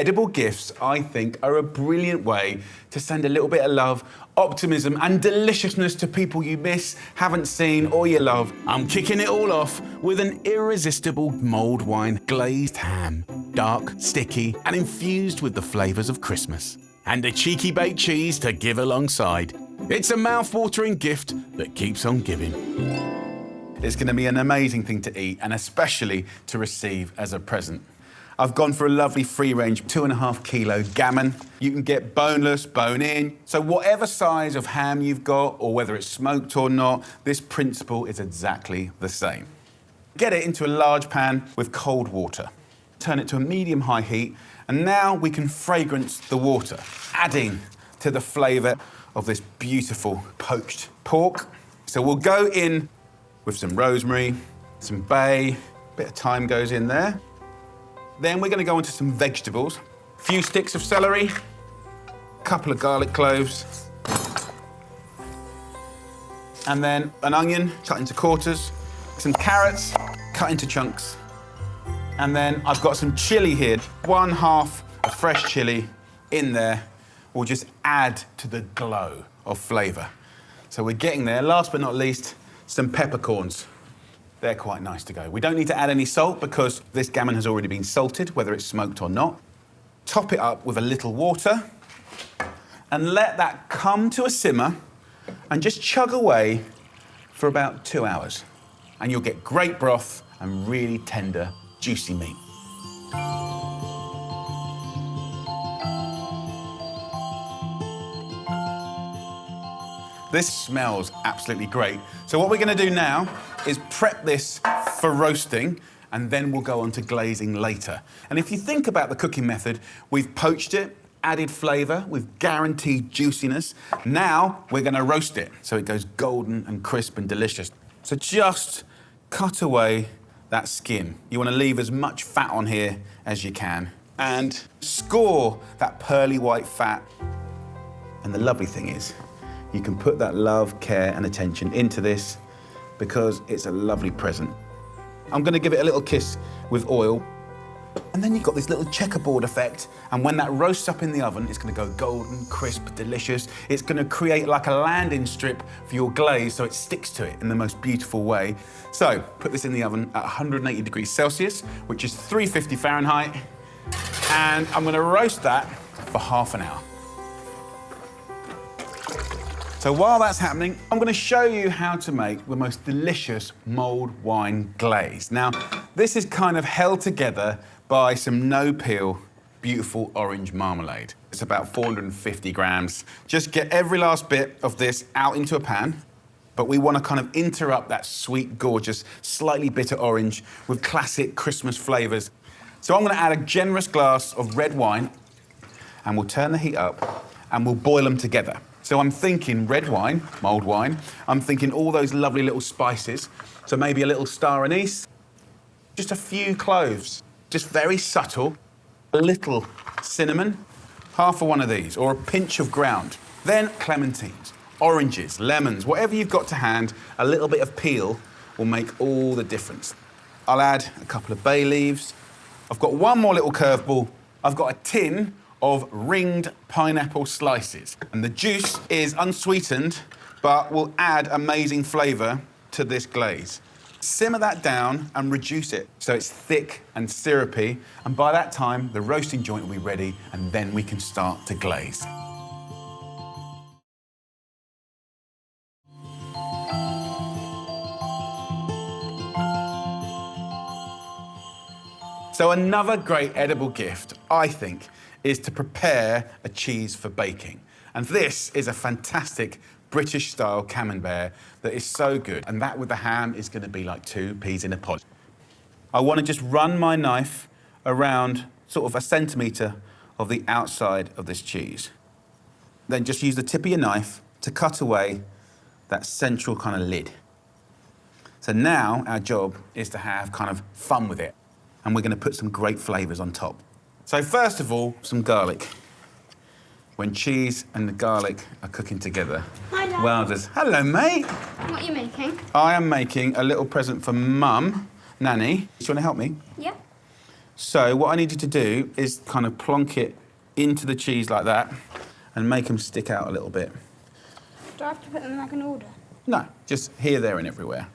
Edible gifts, I think, are a brilliant way to send a little bit of love, optimism and deliciousness to people you miss, haven't seen or you love. I'm kicking it all off with an irresistible mulled wine glazed ham. Dark, sticky and infused with the flavours of Christmas. And a cheeky baked cheese to give alongside. It's a mouth-watering gift that keeps on giving. It's going to be an amazing thing to eat and especially to receive as a present. I've gone for a lovely free-range 2.5 kilo gammon. You can get boneless, bone-in. So whatever size of ham you've got, or whether it's smoked or not, this principle is exactly the same. Get it into a large pan with cold water. Turn it to a medium-high heat, and now we can fragrance the water, adding to the flavour of this beautiful poached pork. So we'll go in with some rosemary, some bay, a bit of thyme goes in there. Then we're going to go into some vegetables. A few sticks of celery, a couple of garlic cloves, and then an onion cut into quarters, some carrots cut into chunks, and then I've got some chilli here. 1/2 of fresh chilli in there will just add to the glow of flavour. So we're getting there. Last but not least, some peppercorns. They're quite nice to go. We don't need to add any salt because this gammon has already been salted, whether it's smoked or not. Top it up with a little water and let that come to a simmer and just chug away for about 2 hours. And you'll get great broth and really tender, juicy meat. This smells absolutely great. So what we're going to do now is prep this for roasting, and then we'll go on to glazing later. And if you think about the cooking method, we've poached it, added flavour, we've guaranteed juiciness. Now we're going to roast it so it goes golden and crisp and delicious. So just cut away that skin. You want to leave as much fat on here as you can and score that pearly white fat. And the lovely thing is, you can put that love, care and attention into this because it's a lovely present. I'm going to give it a little kiss with oil. And then you've got this little checkerboard effect. And when that roasts up in the oven, it's going to go golden, crisp, delicious. It's going to create like a landing strip for your glaze so it sticks to it in the most beautiful way. So put this in the oven at 180 degrees Celsius, which is 350 Fahrenheit. And I'm going to roast that for ½ an hour. So while that's happening, I'm going to show you how to make the most delicious mulled wine glaze. Now, this is kind of held together by some no-peel, beautiful orange marmalade. It's about 450 grams. Just get every last bit of this out into a pan, but we want to kind of interrupt that sweet, gorgeous, slightly bitter orange with classic Christmas flavours. So I'm going to add a generous glass of red wine, and we'll turn the heat up, and we'll boil them together. So I'm thinking red wine, mulled wine. I'm thinking all those lovely little spices. So maybe a little star anise, just a few cloves, just very subtle. A little cinnamon, half of one of these, or a pinch of ground. Then clementines, oranges, lemons, whatever you've got to hand, a little bit of peel will make all the difference. I'll add a couple of bay leaves. I've got one more little curveball. I've got a tin of ringed pineapple slices. And the juice is unsweetened, but will add amazing flavour to this glaze. Simmer that down and reduce it so it's thick and syrupy. And by that time, the roasting joint will be ready, and then we can start to glaze. So another great edible gift, I think, is to prepare a cheese for baking. And this is a fantastic British-style camembert that is so good. And that with the ham is going to be like 2 peas in a pod. I want to just run my knife around sort of 1 centimetre of the outside of this cheese. Then just use the tip of your knife to cut away that central kind of lid. So now our job is to have kind of fun with it. And we're going to put some great flavours on top. So first of all, some garlic. When cheese and the garlic are cooking together. Hi, Dad. Wowzers. Hello, mate. What are you making? I am making a little present for Mum, Nanny. Do you want to help me? Yeah. So what I need you to do is kind of plonk it into the cheese like that and make them stick out a little bit. Do I have to put them like an order? No, just here, there and everywhere.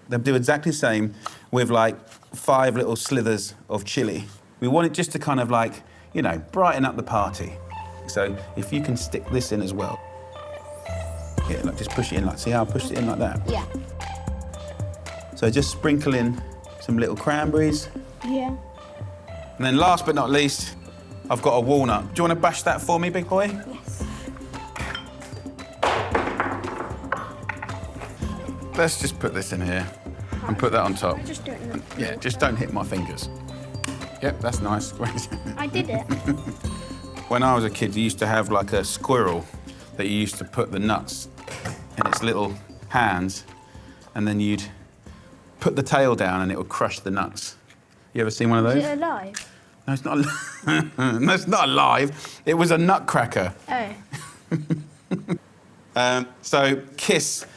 They'll do exactly the same with like 5 little slithers of chili. We want it just to kind of like, you know, brighten up the party. So if you can stick this in as well. Yeah, like just push it in, like, see how I pushed it in like that? Yeah. So just sprinkle in some little cranberries. Yeah. And then last but not least, I've got a walnut. Do you want to bash that for me, big boy? Yes. Let's just put this in here and put that on top. Just do it in the Yeah, just don't hit my fingers. Yep, that's nice. I did it. When I was a kid, you used to have like a squirrel that you used to put the nuts in its little hands, and then you'd put the tail down and it would crush the nuts. You ever seen one of those? Is it alive? No, it's not. No, it's not alive. It was a nutcracker. Oh. So kiss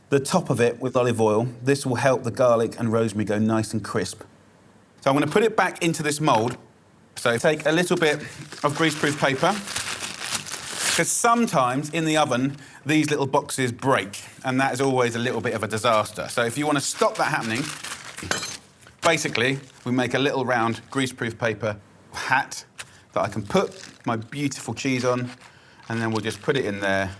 the top of it with olive oil. This will help the garlic and rosemary go nice and crisp. So I'm going to put it back into this mould. So take a little bit of greaseproof paper, because sometimes in the oven these little boxes break, and that is always a little bit of a disaster. So if you want to stop that happening, basically we make a little round greaseproof paper hat that I can put my beautiful cheese on, and then we'll just put it in there.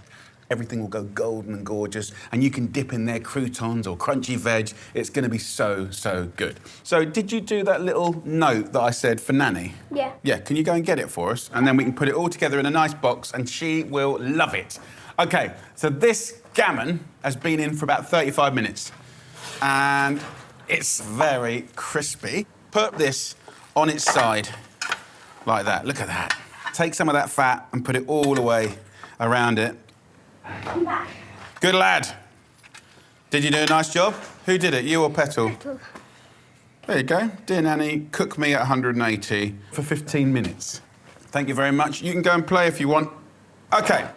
Everything will go golden and gorgeous, and you can dip in there croutons or crunchy veg. It's going to be so, so good. So did you do that little note that I said for Nanny? Yeah. Yeah, can you go and get it for us? And then we can put it all together in a nice box, and she will love it. OK, so this gammon has been in for about 35 minutes, and it's very crispy. Put this on its side like that. Look at that. Take some of that fat and put it all the way around it. Come back. Good lad. Did you do a nice job? Who did it, you or Petal? Petal. There you go. Dear Nanny, cook me at 180 for 15 minutes. Thank you very much. You can go and play if you want. OK,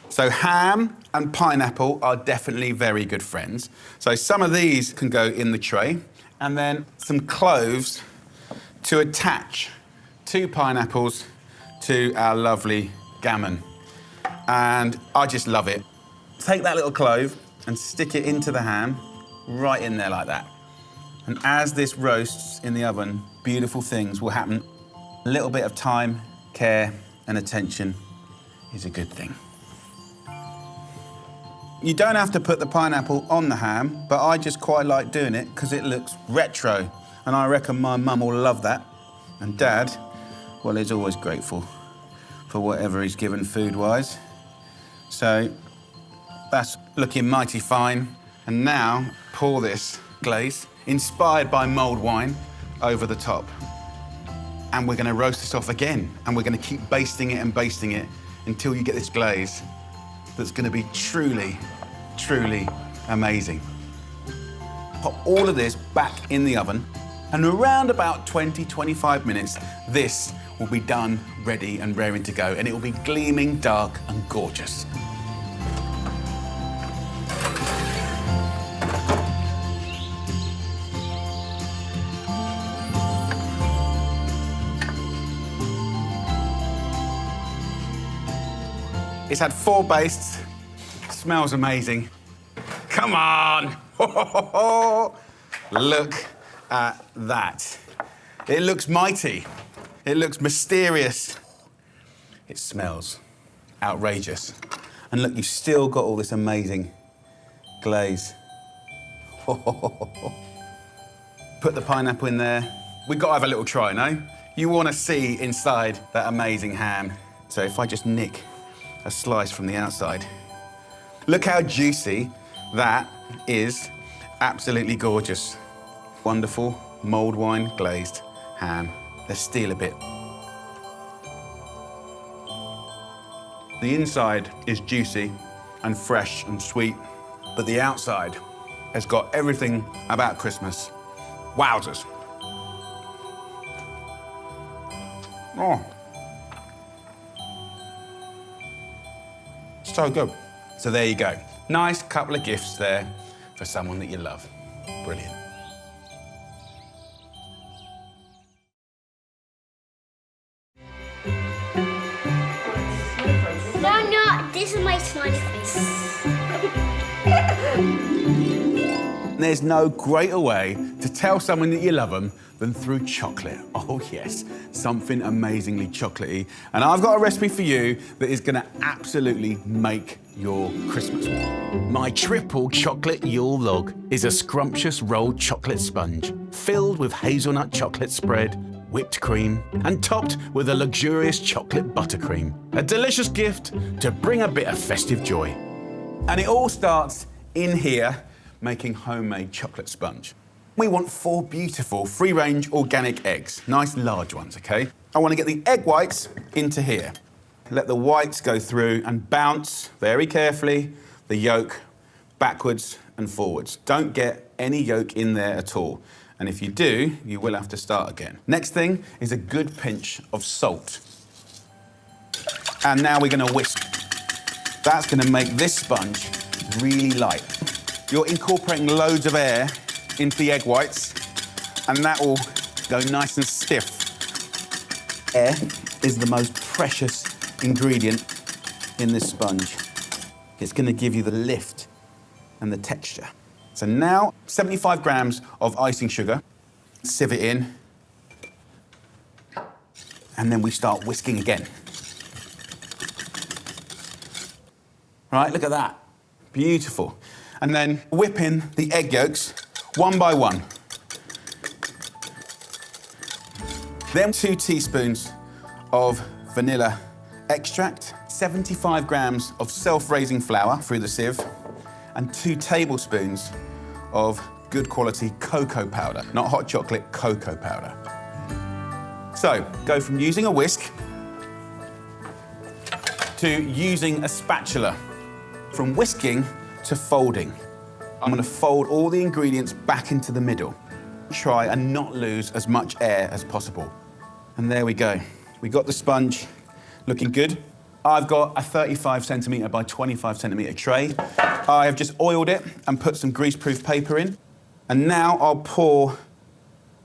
so ham and pineapple are definitely very good friends. So some of these can go in the tray, and then some cloves to attach 2 pineapples to our lovely gammon. And I just love it. Take that little clove and stick it into the ham, right in there like that. And as this roasts in the oven, beautiful things will happen. A little bit of time, care, and attention is a good thing. You don't have to put the pineapple on the ham, but I just quite like doing it because it looks retro. And I reckon my mum will love that. And Dad, well, he's always grateful for whatever he's given food-wise. So that's looking mighty fine. And now pour this glaze, inspired by mulled wine, over the top. And we're going to roast this off again. And we're going to keep basting it and basting it until you get this glaze that's going to be truly, truly amazing. Pop all of this back in the oven, and around about 20-25 minutes, this will be done, ready and raring to go, and it will be gleaming dark and gorgeous. It's had 4 bastes. Smells amazing. Come on! Look at that. It looks mighty. It looks mysterious. It smells outrageous. And look, you've still got all this amazing glaze. Put the pineapple in there. We've got to have a little try, no? You want to see inside that amazing ham. So if I just nick a slice from the outside. Look how juicy that is. Absolutely gorgeous. Wonderful mulled wine glazed ham. Let's steal a bit. The inside is juicy and fresh and sweet, but the outside has got everything about Christmas. Wowzers. Oh. So good. So there you go. Nice couple of gifts there for someone that you love. Brilliant. smiley face. There's no greater way to tell someone that you love them than through chocolate. Oh yes, something amazingly chocolatey. And I've got a recipe for you that is gonna absolutely make your Christmas. My triple chocolate Yule log is a scrumptious rolled chocolate sponge filled with hazelnut chocolate spread, whipped cream, and topped with a luxurious chocolate buttercream. A delicious gift to bring a bit of festive joy. And it all starts in here, making homemade chocolate sponge. We want 4 beautiful free-range organic eggs, nice large ones, okay? I want to get the egg whites into here. Let the whites go through and bounce very carefully the yolk backwards and forwards. Don't get any yolk in there at all. And if you do, you will have to start again. Next thing is a good pinch of salt. And now we're going to whisk. That's going to make this sponge really light. You're incorporating loads of air into the egg whites, and that will go nice and stiff. Air is the most precious ingredient in this sponge. It's going to give you the lift and the texture. So now, 75 grams of icing sugar. Sieve it in. And then we start whisking again. Right, look at that. Beautiful. And then whip in the egg yolks one by one. Then 2 teaspoons of vanilla extract, 75 grams of self-raising flour through the sieve, and 2 tablespoons of good quality cocoa powder, not hot chocolate, cocoa powder. So, go from using a whisk to using a spatula. From whisking to folding. I'm going to fold all the ingredients back into the middle. Try and not lose as much air as possible. And there we go. We got the sponge looking good. I've got a 35 centimetre by 25 centimetre tray. I have just oiled it and put some greaseproof paper in. And now I'll pour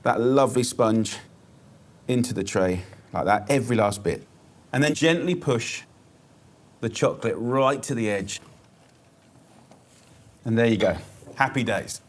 that lovely sponge into the tray, like that, every last bit. And then gently push the chocolate right to the edge. And there you go, happy days.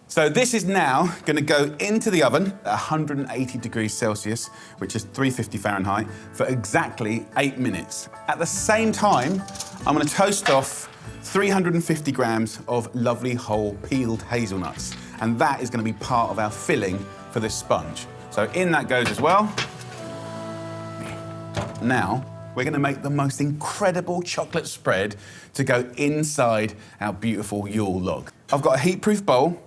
So this is now going to go into the oven at 180 degrees Celsius, which is 350 Fahrenheit, for exactly 8 minutes. At the same time, I'm going to toast off 350 grams of lovely whole peeled hazelnuts. And that is going to be part of our filling for this sponge. So in that goes as well. Now, we're going to make the most incredible chocolate spread to go inside our beautiful Yule log. I've got a heat-proof bowl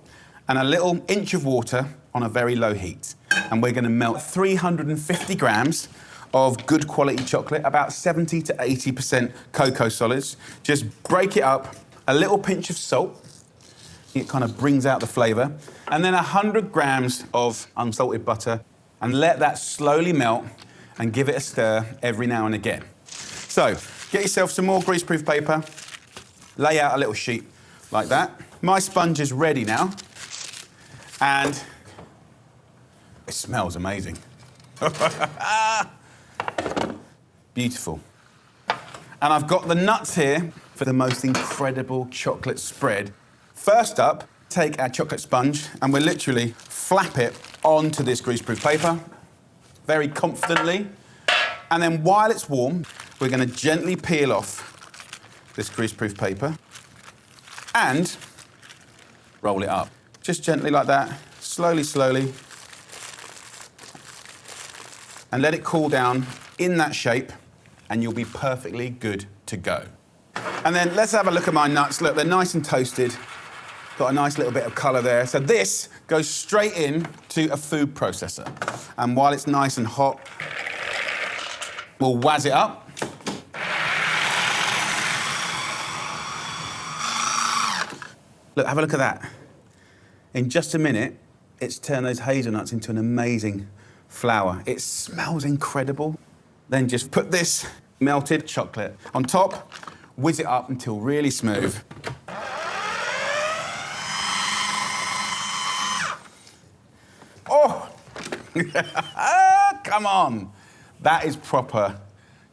and a little inch of water on a very low heat. And we're going to melt 350 grams of good quality chocolate, about 70 to 80% cocoa solids. Just break it up, a little pinch of salt. It kind of brings out the flavour. And then 100 grams of unsalted butter, and let that slowly melt and give it a stir every now and again. So, get yourself some more greaseproof paper, lay out a little sheet like that. My sponge is ready now, and it smells amazing. Beautiful. And I've got the nuts here for the most incredible chocolate spread. First up, take our chocolate sponge and we'll literally flap it onto this greaseproof paper, very confidently. And then while it's warm, we're going to gently peel off this greaseproof paper and roll it up. Just gently like that, slowly, slowly. And let it cool down in that shape and you'll be perfectly good to go. And then let's have a look at my nuts. Look, they're nice and toasted. Got a nice little bit of colour there. So this goes straight in to a food processor. And while it's nice and hot, we'll wazz it up. Look, have a look at that. In just a minute, it's turned those hazelnuts into an amazing flour. It smells incredible. Then just put this melted chocolate on top, whiz it up until really smooth. Oh! Come on. That is proper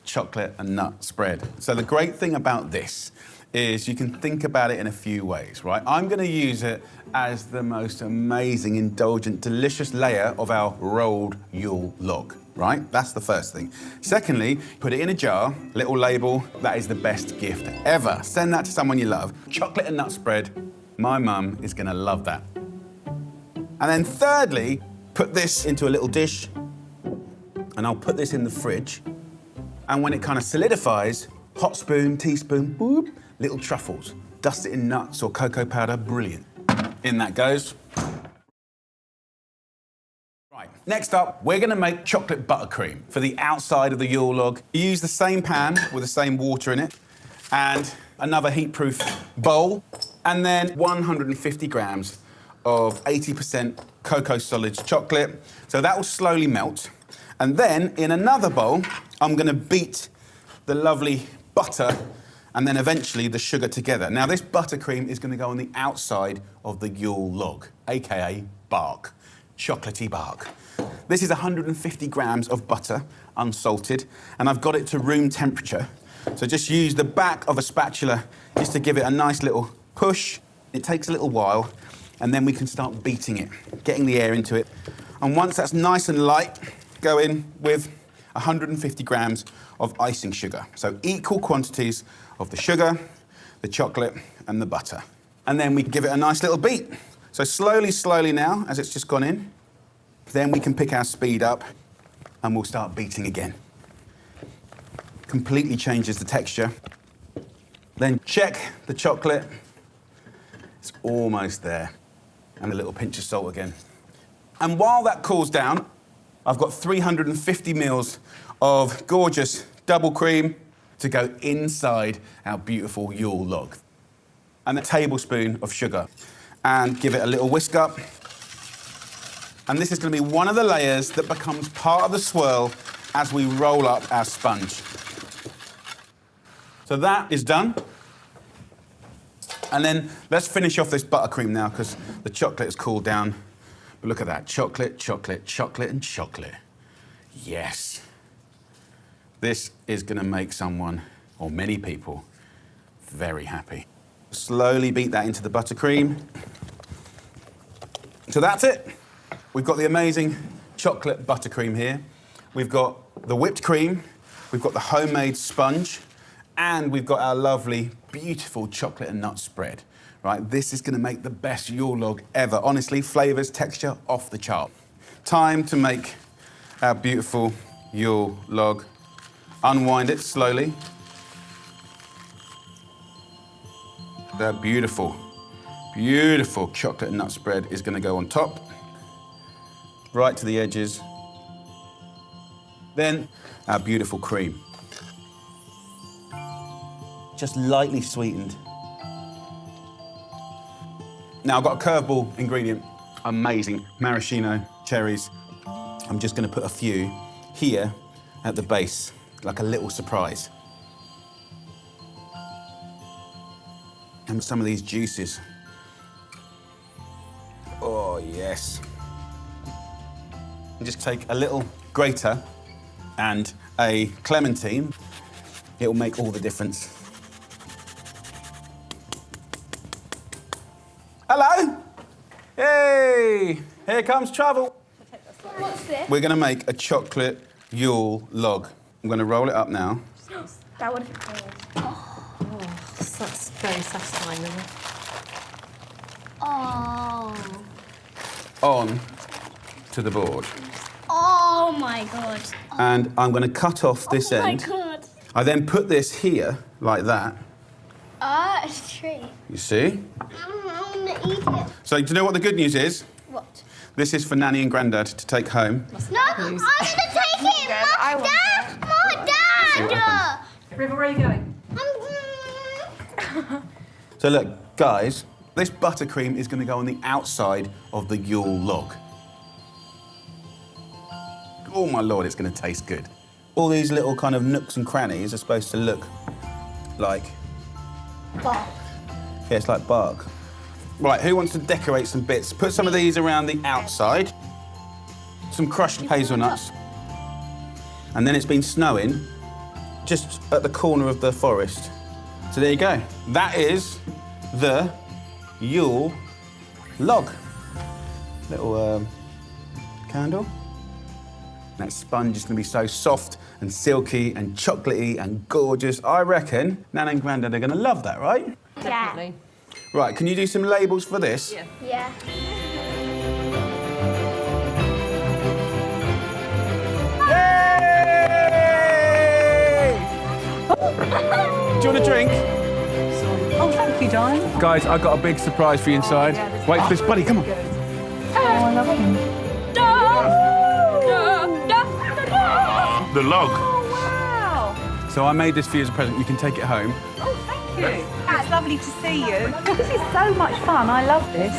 chocolate and nut spread. So the great thing about this is you can think about it in a few ways, right? I'm going to use it as the most amazing, indulgent, delicious layer of our rolled Yule log, right? That's the first thing. Secondly, put it in a jar, little label. That is the best gift ever. Send that to someone you love. Chocolate and nut spread. My mum is going to love that. And then thirdly, put this into a little dish, and I'll put this in the fridge. And when it kind of solidifies, hot spoon, teaspoon, boop, little truffles. Dust it in nuts or cocoa powder, brilliant. In that goes. Right, next up, we're gonna make chocolate buttercream for the outside of the Yule log. You use the same pan with the same water in it, and another heat-proof bowl, and then 150 grams of 80% cocoa solids chocolate. So that will slowly melt. And then in another bowl, I'm gonna beat the lovely butter and then eventually the sugar together. Now this buttercream is gonna go on the outside of the Yule log, AKA bark, chocolatey bark. This is 150 grams of butter, unsalted, and I've got it to room temperature. So just use the back of a spatula just to give it a nice little push. It takes a little while, and then we can start beating it, getting the air into it. And once that's nice and light, go in with 150 grams of icing sugar. So equal quantities of the sugar, the chocolate, and the butter. And then we give it a nice little beat. So slowly, slowly now, as it's just gone in, then we can pick our speed up and we'll start beating again. Completely changes the texture. Then check the chocolate. It's almost there. And a little pinch of salt again. And while that cools down, I've got 350 mils of gorgeous double cream to go inside our beautiful Yule log. And a tablespoon of sugar. And give it a little whisk up. And this is going to be one of the layers that becomes part of the swirl as we roll up our sponge. So that is done. And then let's finish off this buttercream now because the chocolate has cooled down. But look at that, chocolate, chocolate, chocolate and chocolate. Yes. This is going to make someone, or many people, very happy. Slowly beat that into the buttercream. So that's it. We've got the amazing chocolate buttercream here. We've got the whipped cream. We've got the homemade sponge. And we've got our lovely, beautiful chocolate and nut spread. Right, this is going to make the best Yule log ever. Honestly, flavours, texture, off the chart. Time to make our beautiful Yule log. Unwind it slowly. That beautiful, beautiful chocolate and nut spread is going to go on top. Right to the edges. Then our beautiful cream. Just lightly sweetened. Now I've got a curveball ingredient. Amazing, maraschino cherries. I'm just going to put a few here at the base, like a little surprise. And some of these juices. Oh, yes. And just take a little grater and a clementine. It will make all the difference. Hello. Hey, here comes trouble. What's this? We're going to make a chocolate Yule log. I'm going to roll it up now. That would have been Oh, that's very satisfying, isn't it? Oh. On to the board. Oh my god. And I'm going to cut off this oh end. Oh my god. I then put this here, like that. Ah, it's a tree. You see? I want to eat it. So do you know what the good news is? What? This is for Nanny and Grandad to take home. No, I'm going to take it. I want Dad! Dad! River, where are you going? So look, guys, this buttercream is going to go on the outside of the Yule log. Oh my Lord, it's going to taste good. All these little kind of nooks and crannies are supposed to look like... Bark. Yeah, it's like bark. Right, who wants to decorate some bits? Put some of these around the outside. Some crushed hazelnuts. And then it's been snowing. just at the corner of the forest. So there you go. That is the Yule log. Little candle. That sponge is going to be so soft and silky and chocolatey and gorgeous. I reckon Nan and Grandad are going to love that, right? Definitely. Right, can you do some labels for this? Yeah. Yeah. Yay! Do you want a drink? Oh, thank you, darling. Guys, I've got a big surprise for you inside. Wait for this, buddy, come on. Oh, I love him. The log. Oh, wow. So I made this for you as a present. You can take it home. Oh, thank you. It's lovely to see you. This is so much fun. I love this.